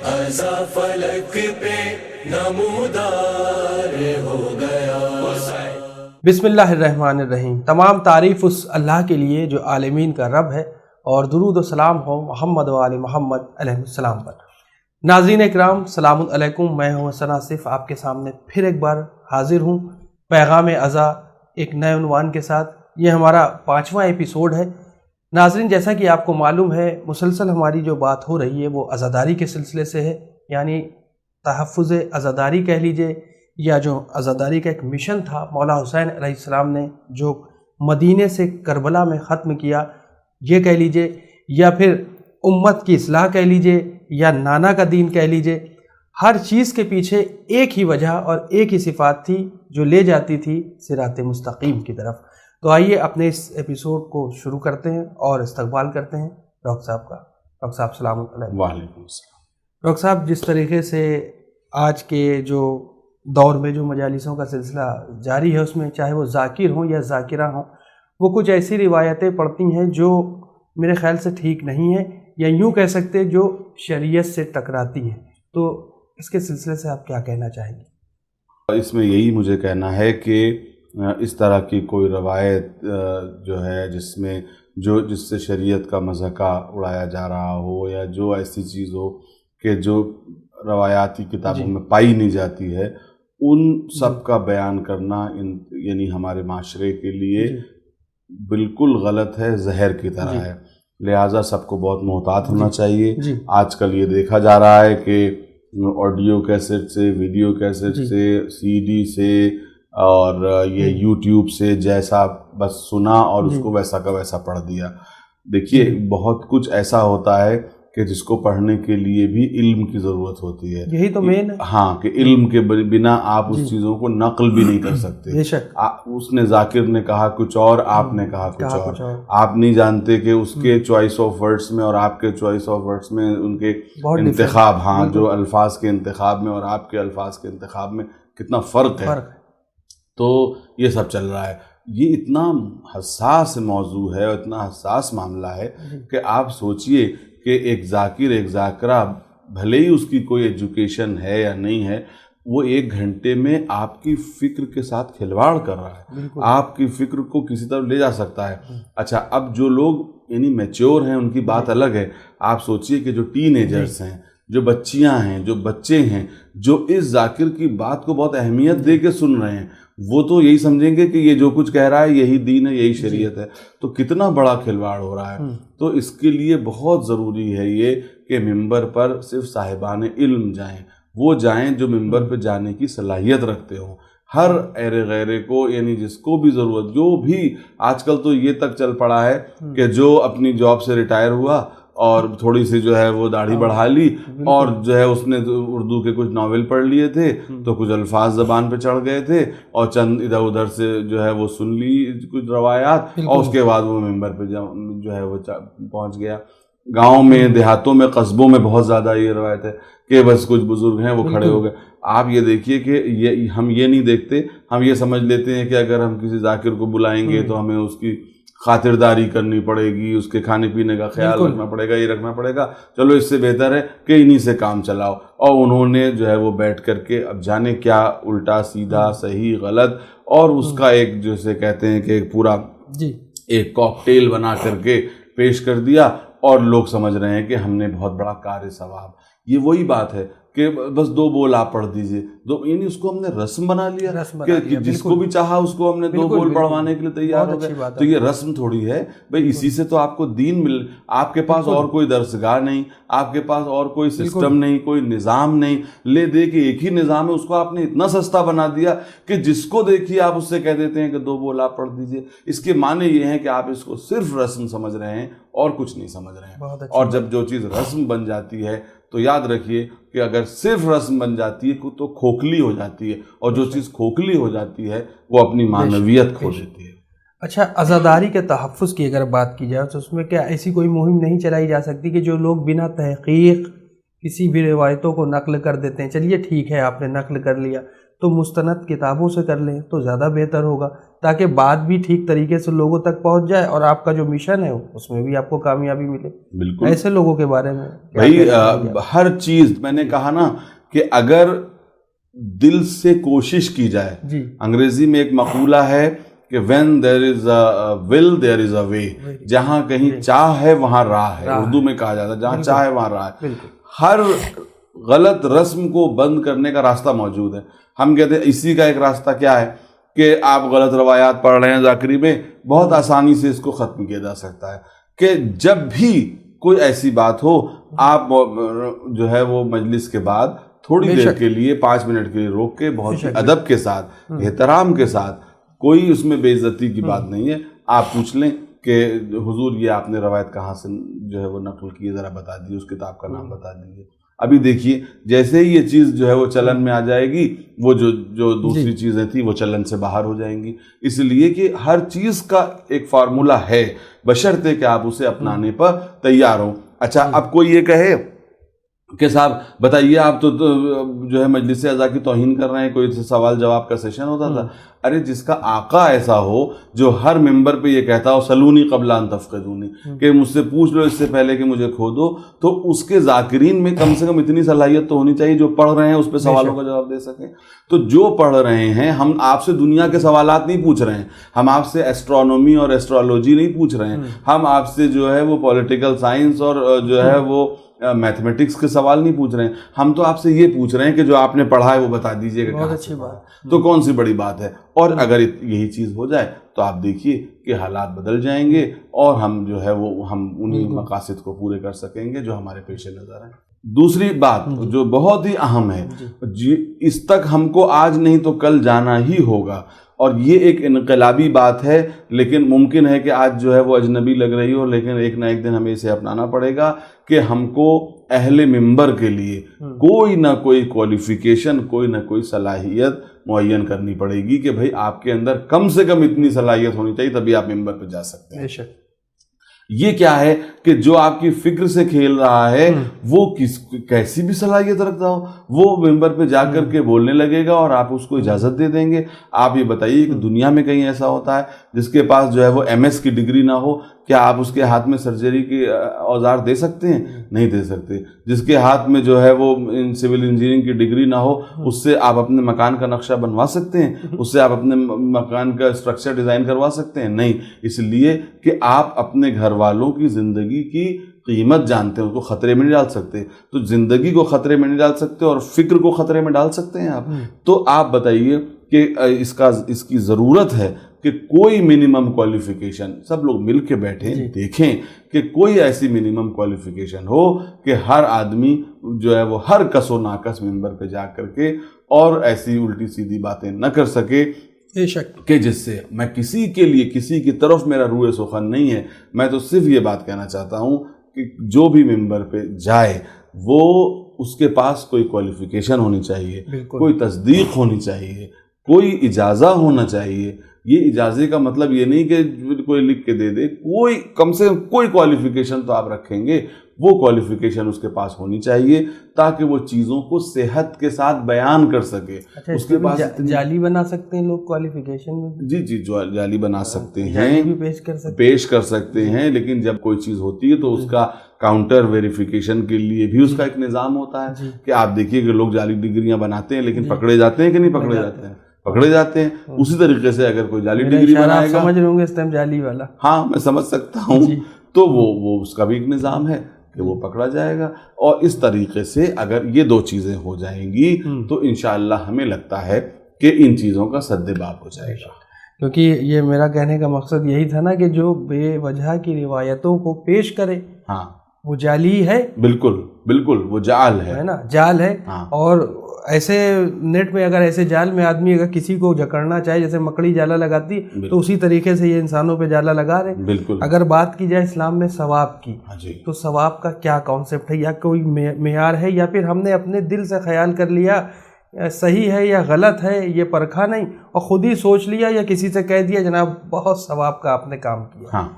ازا فلک پہ نمودار ہو گیا۔ بسم اللہ الرحمن الرحیم۔ تمام تعریف اس اللہ کے لیے جو عالمین کا رب ہے، اور درود و سلام ہو محمد و آل محمد علیہ السلام پر۔ ناظرین اکرام، سلام علیکم۔ میں ہوں حسن آصف، آپ کے سامنے پھر ایک بار حاضر ہوں پیغام ازا ایک نئے عنوان کے ساتھ۔ یہ ہمارا 5واں ایپیسوڈ ہے۔ ناظرین، جیسا کہ آپ کو معلوم ہے، مسلسل ہماری جو بات ہو رہی ہے وہ عزاداری کے سلسلے سے ہے، یعنی تحفظ عزاداری کہہ لیجئے، یا جو عزاداری کا ایک مشن تھا مولا حسین علیہ السلام نے جو مدینے سے کربلا میں ختم کیا، یہ کہہ لیجئے، یا پھر امت کی اصلاح کہہ لیجئے، یا نانا کا دین کہہ لیجئے۔ ہر چیز کے پیچھے ایک ہی وجہ اور ایک ہی صفات تھی جو لے جاتی تھی صراط مستقیم کی طرف۔ تو آئیے اپنے اس ایپیسوڈ کو شروع کرتے ہیں اور استقبال کرتے ہیں ڈاکٹر صاحب کا۔ ڈاکٹر صاحب السلام علیکم۔ وعلیکم السلام۔ ڈاکٹر صاحب، جس طریقے سے آج کے جو دور میں جو مجالسوں کا سلسلہ جاری ہے، اس میں چاہے وہ ذاکر ہوں یا ذاکرہ ہوں، وہ کچھ ایسی روایتیں پڑھتی ہیں جو میرے خیال سے ٹھیک نہیں ہیں، یا یوں کہہ سکتے جو شریعت سے ٹکراتی ہیں۔ تو اس کے سلسلے سے آپ کیا کہنا چاہیں گے؟ اس میں یہی مجھے کہنا ہے کہ اس طرح کی کوئی روایت جو ہے جس سے شریعت کا مذاق اڑایا جا رہا ہو، یا جو ایسی چیز ہو کہ جو روایاتی کتابوں میں پائی نہیں جاتی ہے، ان سب کا بیان کرنا یعنی ہمارے معاشرے کے لیے بالکل غلط ہے، زہر کی طرح ہے۔ لہٰذا سب کو بہت محتاط ہونا چاہیے۔ آج کل یہ دیکھا جا رہا ہے کہ آڈیو کیسٹ سے، ویڈیو کیسٹ سے، سی ڈی سے، اور یہ یوٹیوب سے جیسا بس سنا اور اس کو ویسا کا ویسا پڑھ دیا۔ دیکھیے، بہت کچھ ایسا ہوتا ہے کہ جس کو پڑھنے کے لیے بھی علم کی ضرورت ہوتی ہے۔ یہی تو مین ہے۔ ہاں، کہ علم کے بنا آپ اس چیزوں کو نقل بھی نہیں کر سکتے۔ بے شک۔ اس نے ذاکر نے کہا کچھ اور، آپ نے کہا کچھ اور۔ آپ نہیں جانتے کہ اس کے چوائس آف ورڈز میں اور آپ کے چوائس آف ورڈز میں ان کے انتخاب، ہاں، جو الفاظ کے انتخاب میں اور آپ کے الفاظ کے انتخاب میں کتنا فرق ہے۔ تو یہ سب چل رہا ہے۔ یہ اتنا حساس موضوع ہے اور اتنا حساس معاملہ ہے کہ آپ سوچئے کہ ایک ذاکر، ایک ذاکرہ، بھلے ہی اس کی کوئی ایجوکیشن ہے یا نہیں ہے، وہ 1 گھنٹے میں آپ کی فکر کے ساتھ کھلواڑ کر رہا ہے، آپ کی فکر کو کسی طرف لے جا سکتا ہے۔ اچھا، اب جو لوگ یعنی میچور ہیں ان کی بات الگ ہے۔ آپ سوچئے کہ جو ٹین ایجرز ہیں، جو بچیاں ہیں، جو بچے ہیں، جو اس ذاکر کی بات کو بہت اہمیت دے کے سن رہے ہیں، وہ تو یہی سمجھیں گے کہ یہ جو کچھ کہہ رہا ہے یہی دین ہے، یہی شریعت ہے۔ تو کتنا بڑا کھلواڑ ہو رہا ہے۔ تو اس کے لیے بہت ضروری ہے یہ کہ ممبر پر صرف صاحبان علم جائیں، وہ جائیں جو ممبر پہ جانے کی صلاحیت رکھتے ہوں۔ ہر ایرے غیرے کو، یعنی جس کو بھی ضرورت، جو بھی آج کل تو یہ تک چل پڑا ہے کہ جو اپنی جاب سے ریٹائر ہوا اور تھوڑی سی جو ہے وہ داڑھی بڑھا لی، اور جو ہے اس نے اردو کے کچھ ناول پڑھ لیے تھے تو کچھ الفاظ زبان پہ چڑھ گئے تھے، اور چند ادھر ادھر سے جو ہے وہ سن لی کچھ روایات، اور اس کے بعد وہ ممبر پہ جو ہے وہ پہنچ گیا۔ گاؤں میں، دیہاتوں میں، قصبوں میں بہت زیادہ یہ روایت ہے کہ بس کچھ بزرگ ہیں وہ کھڑے ہو گئے۔ آپ یہ دیکھیے کہ ہم یہ نہیں دیکھتے، ہم یہ سمجھ لیتے ہیں کہ اگر ہم کسی ذاکر کو بلائیں گے تو ہمیں اس کی خاطرداری کرنی پڑے گی، اس کے کھانے پینے کا خیال رکھنا پڑے گا، یہ رکھنا پڑے گا، چلو اس سے بہتر ہے کہ انہی سے کام چلاؤ۔ اور انہوں نے جو ہے وہ بیٹھ کر کے اب جانے کیا الٹا سیدھا، صحیح غلط، اور اس کا ایک جیسے کہتے ہیں کہ ایک پورا ایک کاکٹیل بنا کر کے پیش کر دیا، اور لوگ سمجھ رہے ہیں کہ ہم نے بہت بڑا کار ثواب۔ یہ وہی بات ہے کہ بس 2 بول آپ پڑھ دیجئے، یعنی اس کو ہم نے رسم بنا لیا کہ جس کو بھی چاہا اس کو ہم نے 2 بول پڑھوانے کے لیے تیار ہو گئے۔ تو یہ رسم تھوڑی ہے بھئی، اسی سے تو آپ کو دین آپ کے پاس اور کوئی درسگاہ نہیں، آپ کے پاس اور کوئی سسٹم نہیں، کوئی نظام نہیں، لے دے کے ایک ہی نظام ہے، اس کو آپ نے اتنا سستا بنا دیا کہ جس کو دیکھیے آپ اس سے کہہ دیتے ہیں کہ 2 بول آپ پڑھ دیجئے۔ اس کے معنی یہ ہے کہ آپ اس کو صرف رسم سمجھ رہے ہیں اور کچھ نہیں سمجھ رہے ہیں۔ اور جب جو چیز رسم بن جاتی ہے تو یاد رکھیے کہ اگر صرف رسم بن جاتی ہے تو کھوکھلی ہو جاتی ہے، اور جو چیز کھوکھلی ہو جاتی ہے وہ اپنی معنویت کھو دیتی ہے۔ اچھا، عزاداری کے تحفظ کی اگر بات کی جائے تو اس میں کیا ایسی کوئی مہم نہیں چلائی جا سکتی کہ جو لوگ بنا تحقیق کسی بھی روایتوں کو نقل کر دیتے ہیں؟ چلیے ٹھیک ہے، آپ نے نقل کر لیا، تو مستند کتابوں سے کر لیں تو زیادہ بہتر ہوگا، تاکہ بات بھی ٹھیک طریقے سے لوگوں تک پہنچ جائے اور آپ کا جو مشن ہے اس میں بھی آپ کو کامیابی ملے۔ بالکل ایسے لوگوں کے بارے میں بھائی ہر چیز میں نے کہا نا کہ اگر دل سے کوشش کی جائے، انگریزی میں ایک مقولہ ہے کہ when there is a will there is a way، جہاں کہیں چاہ ہے وہاں راہ ہے، اردو میں کہا جاتا ہے جہاں چاہ ہے وہاں راہ ہے۔ ہر غلط رسم کو بند کرنے کا راستہ موجود ہے۔ ہم کہتے ہیں اسی کا ایک راستہ کیا ہے کہ آپ غلط روایات پڑھ رہے ہیں ذاکری میں، بہت آسانی سے اس کو ختم کیا جا سکتا ہے کہ جب بھی کوئی ایسی بات ہو آپ جو ہے وہ مجلس کے بعد تھوڑی دیر کے لیے 5 منٹ کے لیے روک کے بہت ادب کے ساتھ احترام کے ساتھ، کوئی اس میں بے عزتی کی بات نہیں ہے، آپ پوچھ لیں کہ حضور یہ آپ نے روایت کہاں سے جو ہے وہ نقل کی، ذرا بتا دیجیے، اس کتاب کا نام بتا دیجیے۔ ابھی دیکھیے جیسے ہی یہ چیز جو ہے وہ چلن میں آ جائے گی، وہ جو دوسری چیزیں تھیں وہ چلن سے باہر ہو جائیں گی، اس لیے کہ ہر چیز کا ایک فارمولہ ہے، بشرطے کہ آپ اسے اپنانے پر تیار ہوں۔ اچھا اب کوئی یہ کہے کہ صاحب بتائیے آپ تو جو ہے مجلس اعضاء کی توہین کر رہے ہیں، کوئی سوال جواب کا سیشن ہوتا تھا۔ ارے جس کا آقا ایسا ہو جو ہر ممبر پہ یہ کہتا ہو سلونی قبل ان تفقدونی، کہ مجھ سے پوچھ لو اس سے پہلے کہ مجھے کھودو، تو اس کے ذاکرین میں کم سے کم اتنی صلاحیت تو ہونی چاہیے جو پڑھ رہے ہیں اس پہ سوالوں کا جواب دے سکیں۔ تو جو پڑھ رہے ہیں، ہم آپ سے دنیا کے سوالات نہیں پوچھ رہے ہیں، ہم آپ سے ایسٹرونومی اور ایسٹرولوجی نہیں پوچھ رہے ہیں، ہم آپ سے جو ہے وہ پولیٹیکل سائنس اور جو ہے وہ میتھمیٹکس کے سوال نہیں پوچھ رہے ہیں، ہم تو آپ سے یہ پوچھ رہے ہیں کہ جو آپ نے پڑھا ہے وہ بتا دیجئے کہ بہت اچھی بات، تو کون سی بڑی بات ہے۔ اور اگر یہی چیز ہو جائے تو آپ دیکھیے کہ حالات بدل جائیں گے اور ہم جو ہے وہ ہم انہی مقاصد کو پورے کر سکیں گے جو ہمارے پیش نظر ہیں۔ دوسری بات جو بہت ہی اہم ہے، اس تک ہم کو آج نہیں تو کل جانا ہی ہوگا، اور یہ ایک انقلابی بات ہے، لیکن ممکن ہے کہ آج جو ہے وہ اجنبی لگ رہی ہو، لیکن ایک نہ ایک دن ہمیں اسے اپنانا پڑے گا کہ ہم کو اہل منبر کے لیے کوئی نہ کوئی کوالیفیکیشن، کوئی نہ کوئی صلاحیت معین کرنی پڑے گی کہ بھئی آپ کے اندر کم سے کم اتنی صلاحیت ہونی چاہیے تبھی آپ منبر پہ جا سکتے ہیں۔ یہ کیا ہے کہ جو آپ کی فکر سے کھیل رہا ہے وہ کیسی بھی صلاحیت رکھتا ہو، وہ ممبر پہ جا کر کے بولنے لگے گا اور آپ اس کو اجازت دے دیں گے۔ آپ یہ بتائیے کہ دنیا میں کہیں ایسا ہوتا ہے جس کے پاس جو ہے وہ MS کی ڈگری نہ ہو، کیا آپ اس کے ہاتھ میں سرجری کے اوزار دے سکتے ہیں؟ نہیں دے سکتے۔ جس کے ہاتھ میں جو ہے وہ سول انجینئرنگ کی ڈگری نہ ہو، اس سے آپ اپنے مکان کا نقشہ بنوا سکتے ہیں؟ اس سے آپ اپنے مکان کا اسٹرکچر ڈیزائن کروا سکتے ہیں؟ نہیں، اس لیے کہ آپ اپنے گھر والوں کی زندگی کی قیمت جانتے ہیں، اس کو خطرے میں نہیں ڈال سکتے۔ تو زندگی کو خطرے میں نہیں ڈال سکتے اور فکر کو خطرے میں ڈال سکتے ہیں آپ۔ تو آپ بتائیے کہ اس کی ضرورت ہے کہ کوئی منیمم کوالیفیکیشن سب لوگ مل کے بیٹھیں، دیکھیں کہ کوئی ایسی منیمم کوالیفیکیشن ہو کہ ہر آدمی جو ہے وہ ہر کس و ناکس ممبر پہ جا کر کے اور ایسی الٹی سیدھی باتیں نہ کر سکے کہ جس سے میں کسی کے لیے کسی کی طرف میرا روح سخن نہیں ہے۔ میں تو صرف یہ بات کہنا چاہتا ہوں کہ جو بھی ممبر پہ جائے وہ اس کے پاس کوئی کوالیفیکیشن ہونی چاہیے، کوئی تصدیق ہونی چاہیے، کوئی اجازہ ہونا چاہیے۔ یہ اجازے کا مطلب یہ نہیں کہ کوئی لکھ کے دے دے، کوئی کم سے کم کوئی کوالیفیکیشن تو آپ رکھیں گے، وہ کوالیفیکیشن اس کے پاس ہونی چاہیے تاکہ وہ چیزوں کو صحت کے ساتھ بیان کر سکے۔ اس کے پاس جعلی بنا سکتے ہیں لوگ کوالیفیکیشن میں؟ جی جعلی بنا سکتے ہیں، پیش کر سکتے ہیں، لیکن جب کوئی چیز ہوتی ہے تو اس کا کاؤنٹر ویریفیکیشن کے لیے بھی اس کا ایک نظام ہوتا ہے کہ آپ دیکھیے کہ لوگ جعلی ڈگریاں بناتے ہیں لیکن پکڑے جاتے ہیں کہ نہیں پکڑے جاتے ہیں؟ پکڑے جاتے ہیں۔ اسی طریقے سے اگر کوئی جعلی ڈگری بنائے گا، سمجھ رہے ہوں گے اس ٹائم جعلی والا، ہاں میں سمجھ سکتا ہوں، تو وہ اس کا بھی ایک نظام ہے کہ وہ پکڑا جائے گا۔ اور اس طریقے سے اگر یہ دو چیزیں ہو جائیں گی تو انشاءاللہ ہمیں لگتا ہے کہ ان چیزوں کا سد باب ہو جائے گا۔ کیونکہ یہ میرا کہنے کا مقصد یہی تھا نا کہ جو بے وجہ کی روایتوں کو پیش کرے ہاں وہ جعلی ہے، بالکل وہ جعل ہے نا، جعل ہے۔ اور ایسے نیٹ میں اگر ایسے جال میں آدمی اگر کسی کو جکڑنا چاہے، جیسے مکڑی جالا لگاتی، تو اسی طریقے سے یہ انسانوں پہ جالا لگا رہے۔ بالکل اگر بات کی جائے اسلام میں ثواب کی، تو ثواب کا کیا کانسیپٹ ہے، یا کوئی معیار ہے، یا پھر ہم نے اپنے دل سے خیال کر لیا صحیح ہے یا غلط ہے، یہ پرکھا نہیں اور خود ہی سوچ لیا یا کسی سے کہہ دیا جناب بہت ثواب کا آپ نے کام کیا؟ ہاں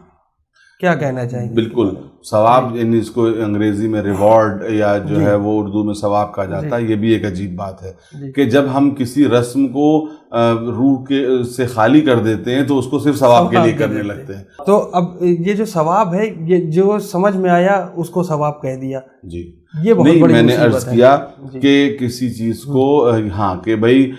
کیا کہنا چاہیں گے؟ بالکل ثواب، یعنی اس کو انگریزی میں ریوارڈ یا جو ہے وہ اردو میں ثواب کہا جاتا ہے، یہ بھی ایک عجیب بات ہے کہ جب ہم کسی رسم کو روح کے سے خالی کر دیتے ہیں تو اس کو صرف ثواب کے لیے کرنے لگتے ہیں. تو اب یہ جو ثواب ہے، یہ جو سمجھ میں آیا اس کو ثواب کہہ دیا. جی یہ بہت نہیں، بڑی میں نے مصیبت عرض ہے کیا کہ کسی چیز کو ہاں کہ بھائی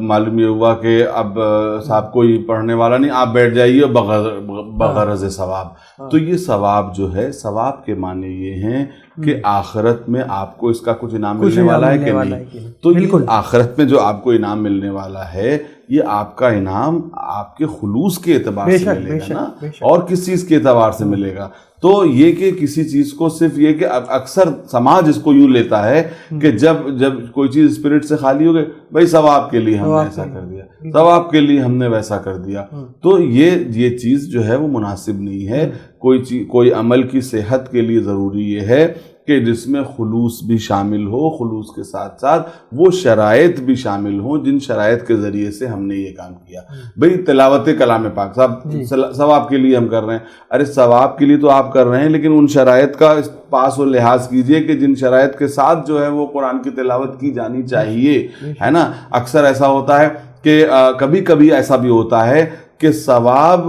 معلوم یہ ہوا کہ اب صاحب کوئی پڑھنے والا نہیں، آپ بیٹھ جائیے بغرض ثواب. تو یہ ثواب جو ہے، ثواب کے معنی یہ ہیں کہ آخرت میں آپ کو اس کا کچھ انعام ملنے والا ہے کہ نہیں. تو یہ آخرت میں جو آپ کو انعام ملنے والا ہے، یہ آپ کا انعام آپ کے خلوص کے اعتبار سے ملے گا نا، اور کس چیز کے اعتبار سے ملے گا. تو یہ کہ کسی چیز کو صرف یہ کہ اکثر سماج اس کو یوں لیتا ہے کہ جب کوئی چیز اسپرٹ سے خالی ہو گئی، بھائی ثواب کے لیے ہم نے ایسا کر دیا، ثواب کے لیے ہم نے ویسا کر دیا. تو یہ چیز جو ہے وہ مناسب نہیں ہے. کوئی عمل کی صحت کے لیے ضروری یہ ہے کہ جس میں خلوص بھی شامل ہو، خلوص کے ساتھ ساتھ وہ شرائط بھی شامل ہوں جن شرائط کے ذریعے سے ہم نے یہ کام کیا. بھئی تلاوت کلام پاک صاحب ثواب کے لیے ہم کر رہے ہیں، ارے ثواب کے لیے تو آپ کر رہے ہیں، لیکن ان شرائط کا پاس و لحاظ کیجئے کہ جن شرائط کے ساتھ جو ہے وہ قرآن کی تلاوت کی جانی چاہیے، ہے نا. اکثر ایسا ہوتا ہے کہ کبھی کبھی ایسا بھی ہوتا ہے کہ ثواب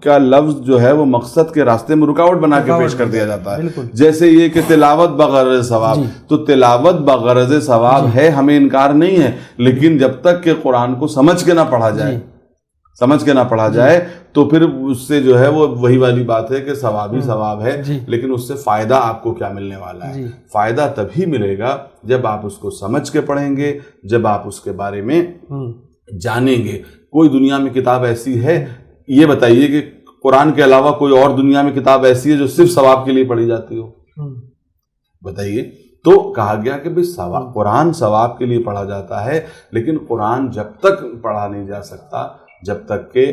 کا لفظ جو ہے وہ مقصد کے راستے میں رکاوٹ بنا کے پیش کر دیا جاتا ہے. جیسے یہ کہ تلاوت بغرض ثواب، تو تلاوت بغرض ثواب ہے، ہمیں انکار نہیں ہے، لیکن جب تک کہ قرآن کو سمجھ کے نہ پڑھا جائے تو پھر اس سے جو ہے وہ وہی والی بات ہے کہ ثواب ہی ثواب ہے، لیکن اس سے فائدہ آپ کو کیا ملنے والا ہے؟ فائدہ تبھی ملے گا جب آپ اس کو سمجھ کے پڑھیں گے، جب آپ اس کے بارے میں جانیں گے. کوئی دنیا میں کتاب ایسی ہے، یہ بتائیے کہ قرآن کے علاوہ کوئی اور دنیا میں کتاب ایسی ہے جو صرف ثواب کے لیے پڑھی جاتی ہو؟ بتائیے. تو کہا گیا کہ قرآن ثواب کے لیے پڑھا جاتا ہے، لیکن قرآن جب تک پڑھا نہیں جا سکتا جب تک کہ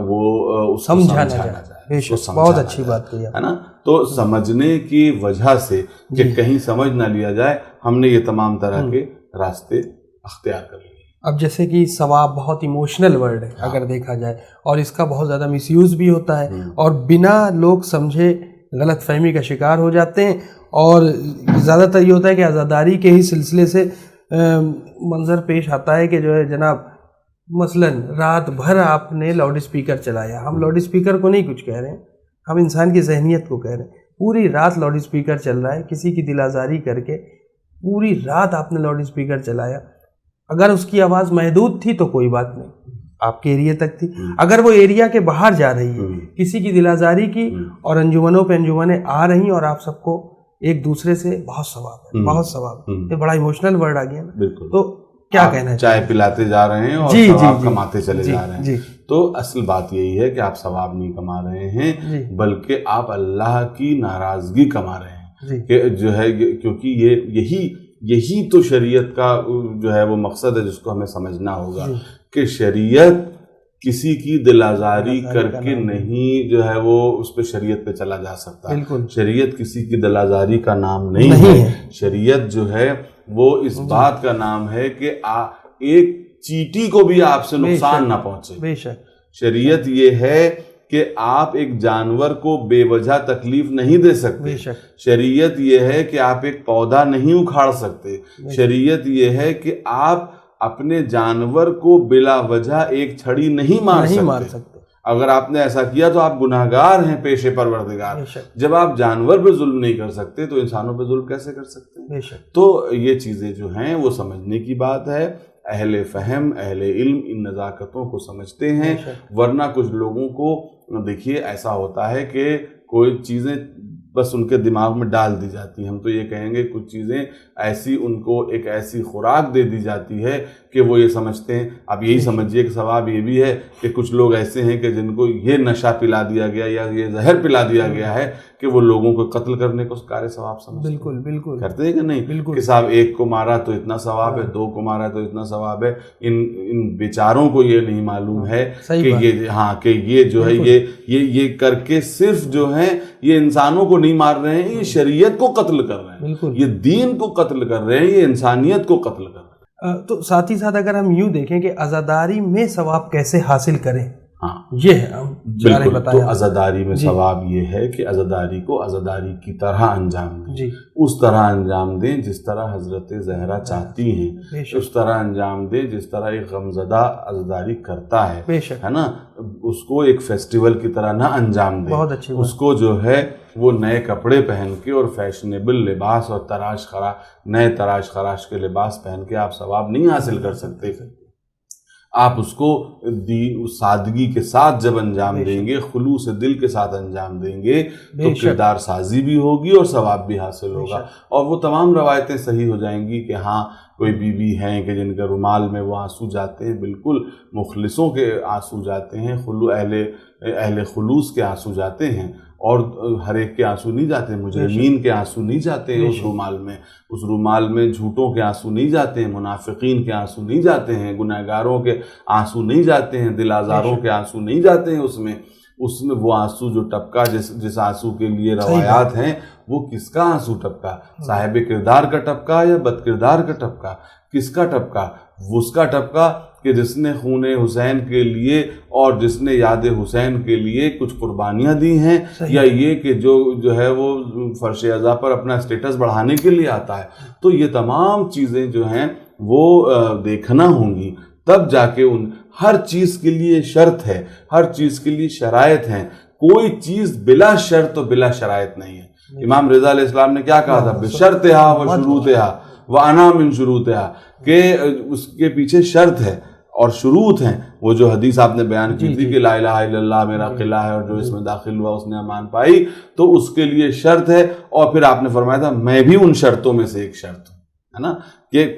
وہ اس کو سمجھا نہ جائے. بہت اچھی بات کہی ہے نا. تو سمجھنے کی وجہ سے کہ کہیں سمجھ نہ لیا جائے، ہم نے یہ تمام طرح کے راستے اختیار کر لیے. اب جیسے کہ ثواب بہت ایموشنل ورڈ ہے اگر دیکھا جائے، اور اس کا بہت زیادہ مس یوز بھی ہوتا ہے، اور بنا لوگ سمجھے غلط فہمی کا شکار ہو جاتے ہیں. اور زیادہ تر یہ ہوتا ہے کہ عزاداری کے ہی سلسلے سے منظر پیش آتا ہے کہ جو ہے جناب مثلا رات بھر آپ نے لاؤڈ اسپیکر چلایا. ہم لاؤڈ اسپیکر کو نہیں کچھ کہہ رہے ہیں، ہم انسان کی ذہنیت کو کہہ رہے ہیں. پوری رات لاؤڈ اسپیکر چل رہا ہے، کسی کی دل آزاری کر کے پوری رات آپ نے لاؤڈ اسپیکر چلایا. اگر اس کی آواز محدود تھی تو کوئی بات نہیں، آپ کے ایریا تک تھی. اگر وہ ایریا کے باہر جا رہی ہے، کسی کی دل آزاری کی، اور انجمنوں پہ انجمنیں آ رہی اور آپ سب کو ایک دوسرے سے بہت ثواب ہے، بہت ثواب. یہ بڑا ایموشنل ورڈ آ گیا نا. تو کیا کہنا ہے؟ چائے پلاتے جا رہے ہیں اور ثواب کماتے چلے جا رہے ہیں. تو اصل بات یہی ہے کہ آپ ثواب نہیں کما رہے ہیں، بلکہ آپ اللہ کی ناراضگی کما رہے ہیں. کہ جو ہے کیونکہ یہی تو شریعت کا جو ہے وہ مقصد ہے جس کو ہمیں سمجھنا ہوگا کہ شریعت کسی کی دل آزاری کر کے نہیں جو ہے وہ اس پہ شریعت پہ چلا جا سکتا. شریعت کسی کی دل آزاری کا نام نہیں ہے. شریعت جو ہے وہ اس بات کا نام ہے کہ ایک چیٹی کو بھی آپ سے نقصان نہ پہنچے. شریعت یہ ہے کہ آپ ایک جانور کو بے وجہ تکلیف نہیں دے سکتے. شریعت یہ ہے کہ آپ ایک پودا نہیں اکھاڑ سکتے. شریعت یہ ہے کہ آپ اپنے جانور کو بلا وجہ ایک چھڑی نہیں مار سکتے. اگر آپ نے ایسا کیا تو آپ گناہگار ہیں پیش پروردگار. جب آپ جانور پہ ظلم نہیں کر سکتے تو انسانوں پہ ظلم کیسے کر سکتے ہیں؟ تو یہ چیزیں جو ہیں وہ سمجھنے کی بات ہے. اہل فہم، اہل علم ان نزاکتوں کو سمجھتے ہیں، ورنہ کچھ لوگوں کو دیکھیے ایسا ہوتا ہے کہ کوئی چیزیں بس ان کے دماغ میں ڈال دی جاتی ہیں. ہم تو یہ کہیں گے کچھ چیزیں ایسی ان کو ایک ایسی خوراک دے دی جاتی ہے کہ وہ یہ سمجھتے ہیں. اب یہی سمجھیے کہ ثواب یہ بھی ہے کہ کچھ لوگ ایسے ہیں کہ جن کو یہ نشہ پلا دیا گیا یا یہ زہر پلا دیا گیا ہے کہ وہ لوگوں کو قتل کرنے کو کار ثواب سمجھتے ہیں. بالکل کرتے ہیں کہ نہیں کہ صاحب ایک کو مارا تو اتنا ثواب ہے، دو کو مارا تو اتنا ثواب ہے. ان بیچاروں کو یہ نہیں معلوم ہے کہ یہ جو ہے یہ کر کے صرف جو ہے یہ انسانوں کو نہیں مار رہے ہیں، یہ شریعت کو قتل کر رہے ہیں، یہ دین کو قتل کر رہے ہیں، یہ انسانیت کو قتل کر رہے ہیں. تو ساتھ ہی ساتھ اگر ہم یوں دیکھیں کہ عزاداری میں ثواب کیسے حاصل کریں، ہاں یہ ہے بالکل. تو عزاداری میں ثواب یہ ہے کہ عزاداری کو عزاداری کی طرح انجام دیں, اس طرح انجام دیں جس طرح حضرت زہرا چاہتی ہیں, اس طرح انجام دیں جس طرح ایک غمزدہ عزاداری کرتا ہے نا. اس کو ایک فیسٹیول کی طرح نہ انجام دیں, اس کو جو ہے وہ نئے کپڑے پہن کے اور فیشنیبل لباس اور نئے تراش خراش کے لباس پہن کے آپ ثواب نہیں حاصل کر سکتے. آپ اس کو سادگی کے ساتھ جب انجام دیں گے, خلوص دل کے ساتھ انجام دیں گے, تو کردار سازی بھی ہوگی اور ثواب بھی حاصل ہوگا. اور وہ تمام روایتیں صحیح ہو جائیں گی کہ ہاں کوئی بیوی ہیں کہ جن کا رومال میں وہ آنسو جاتے ہیں, بالکل مخلصوں کے آنسو جاتے ہیں, اہل خلوص کے آنسو جاتے ہیں, اور ہر ایک کے آنسو نہیں جاتے, مجرمین کے آنسو نہیں جاتے ہیں اس رومال میں جھوٹوں کے آنسو نہیں جاتے ہیں, منافقین کے آنسو نہیں جاتے ہیں, گنہگاروں کے آنسو نہیں جاتے ہیں, دل آزاروں کے آنسو نہیں جاتے ہیں. اس میں وہ آنسو جو ٹپکا, جس آنسو کے لیے روایات ہیں, وہ کس کا آنسو ٹپکا؟ صاحب کردار کا ٹپکا یا بد کردار کا ٹپکا؟ کس کا ٹپکا؟ اس کا ٹپکا کہ جس نے خون حسین کے لیے اور جس نے یاد حسین کے لیے کچھ قربانیاں دی ہیں, یا یہ کہ جو ہے وہ فرش عزا پر اپنا اسٹیٹس بڑھانے کے لیے آتا ہے. تو یہ تمام چیزیں جو ہیں وہ دیکھنا ہوں گی, تب جا کے ہر چیز کے لیے شرط ہے, ہر چیز کے لیے شرائط ہیں. کوئی چیز بلا شرط و بلا شرائط نہیں ہے. امام رضا علیہ السلام نے کیا کہا تھا؟ بشرطہا و شروطہا وانا من شروطہا, کہ اس کے پیچھے شرط ہے اور شروط ہیں. وہ جو حدیث آپ نے بیان کی تھی کہ لا الہ الا اللہ میرا قلعہ ہے اور جو اس میں داخل ہوا اس نے امان پائی, تو اس کے لیے شرط ہے. اور پھر آپ نے فرمایا تھا میں بھی ان شرطوں میں سے ایک شرط ہوں, ہے نا,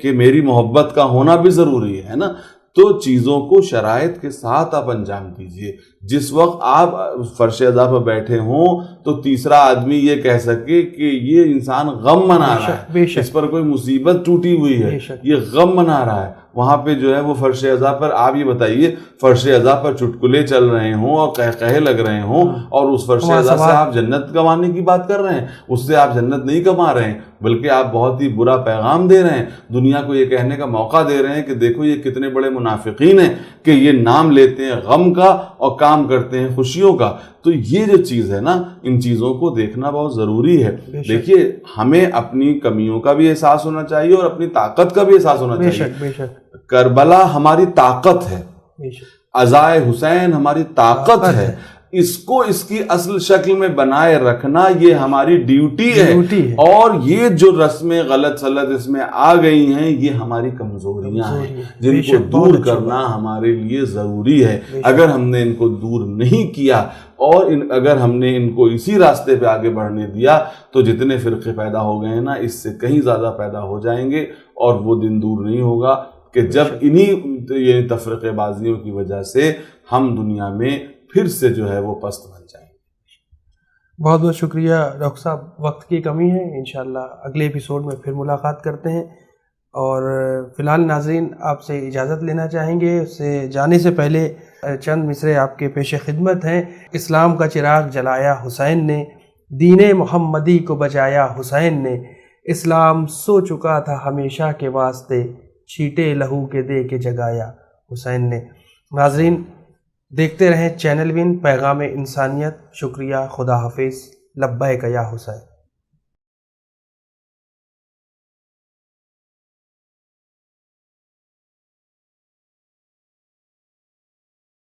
کہ میری محبت کا ہونا بھی ضروری ہے نا. تو چیزوں کو شرائط کے ساتھ آپ انجام دیجئے. جس وقت آپ فرش عزا پر بیٹھے ہوں تو تیسرا آدمی یہ کہہ سکے کہ یہ انسان غم منا رہا ہے, اس پر کوئی مصیبت ٹوٹی ہوئی ہے, یہ غم منا رہا ہے. وہاں پہ جو ہے وہ فرش عزا پر, آپ یہ بتائیے, فرش عزا پر چٹکلے چل رہے ہوں اور قہقہے لگ رہے ہوں, اور اس فرش عزا سے آپ جنت کمانے کی بات کر رہے ہیں. اس سے آپ جنت نہیں کما رہے ہیں, بلکہ آپ بہت ہی برا پیغام دے رہے ہیں. دنیا کو یہ کہنے کا موقع دے رہے ہیں کہ دیکھو یہ کتنے بڑے منافقین ہیں کہ یہ نام لیتے ہیں غم کا اور کام کرتے ہیں خوشیوں کا. تو یہ جو چیز ہے نا, ان چیزوں کو دیکھنا بہت ضروری ہے. دیکھیے, ہمیں اپنی کمیوں کا بھی احساس ہونا چاہیے اور اپنی طاقت کا بھی احساس ہونا چاہیے. کربلا ہماری طاقت ہے, عزائے حسین ہماری طاقت ہے. اس کو اس کی اصل شکل میں بنائے رکھنا یہ ہماری ڈیوٹی ہے. اور یہ جو رسمیں غلط سلط اس میں آ گئی ہیں, یہ ہماری کمزوریاں ہیں جن کو دور کرنا ہمارے لیے ضروری ہے. اگر ہم نے ان کو دور نہیں کیا اور اگر ہم نے ان کو اسی راستے پہ آگے بڑھنے دیا, تو جتنے فرقے پیدا ہو گئے ہیں نا, اس سے کہیں زیادہ پیدا ہو جائیں گے. اور وہ دن دور نہیں ہوگا کہ جب انہی تفرقے بازیوں کی وجہ سے ہم دنیا میں پھر سے جو ہے وہ پست بن جائیں. بہت بہت شکریہ ڈاکٹر صاحب, وقت کی کمی ہے, انشاءاللہ اگلے ایپیسوڈ میں پھر ملاقات کرتے ہیں. اور فی الحال ناظرین آپ سے اجازت لینا چاہیں گے. اس سے جانے سے پہلے چند مصرے آپ کے پیش خدمت ہیں. اسلام کا چراغ جلایا حسین نے, دین محمدی کو بچایا حسین نے, اسلام سو چکا تھا ہمیشہ کے واسطے, چھیٹے لہو کے دے کے جگایا حسین نے. ناظرین دیکھتے رہیں چینل ون, پیغام انسانیت. شکریہ, خدا حافظ, لبیک یا حسین.